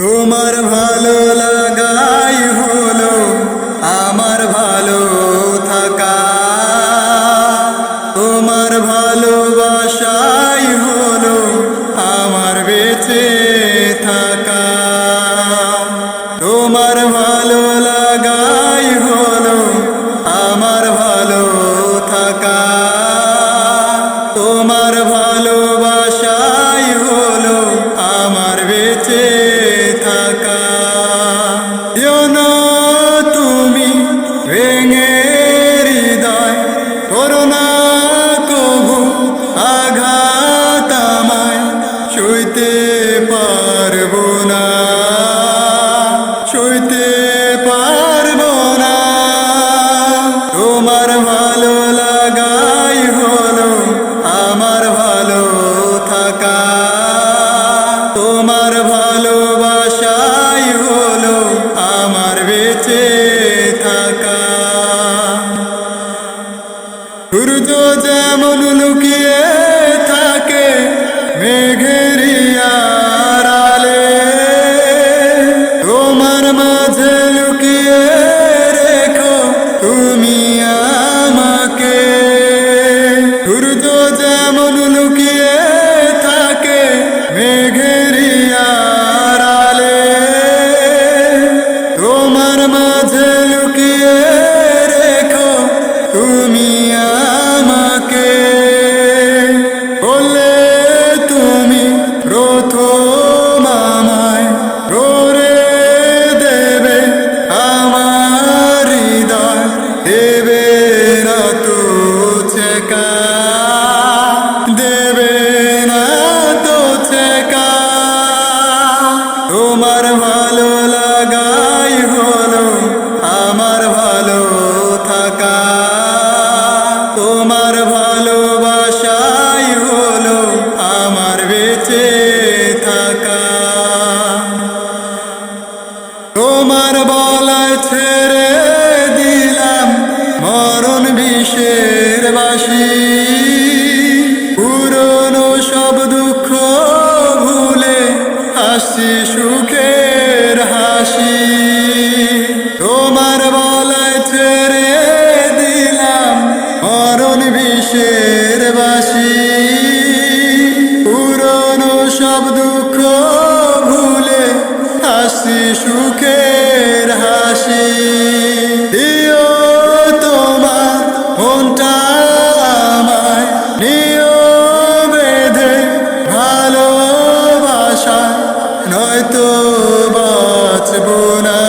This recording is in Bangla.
তোমার ভালো লাগাই হলো আমার ভালো থাকা, তোমার ভালোবাসাই হলো আমার বেঁচে থাকা। তোমার ভালো লাগাই হলো আমার ভালো থাকা, তোমার ভালোবাসাই হলো আমার বেঁচে থাকা। দিও না তুমি ভেঙে হৃদয়, করো না কভু আঘাত আমায়, সইতে পারবো না, সইতে পারবো না। তোমার ভালো লাগাই হলো আমার ভালো থাকা, তোমার ভালোবাসাই হলো আমার বেঁচে থাকা। সূর্য যেমন লুকিয়ে থাকে মেঘের আড়ালে, তোমার মাঝে লুকিয়ে রেখো তুমি আমাকে। সূর্য যেমন লুকিয়ে থাকে মেঘের আড়ালে, তোমার মাঝে লুকিয়ে রেখো তুমি আমাকে। বললে তুমি প্রথম আমায় গড়ে দেবে আমার হৃদয়, দেবে না তো ছেকা, দেবে না তো ছেকা। তোমার ভালো লাগাই হলো আমার ভালো থাকা, তোমার ভালোবাসাই হলো আমার বেঁচে থাকা। তোমার বলায় ছেড়ে দিলাম মরণ বিষের বাসি, পুরনো সব দুঃখ ভুলে হাসি সুখের হাসি। তোমার বলায় ছেড়ে দিলাম মরণ বিষের বাসি, পুরনো সব দুঃখ ভুলে হাসি সুখের হাসি। দিও তোমার মনটা আমায়, নিও বেঁধে ভালোবাসা, নয়তো বাঁচবো না।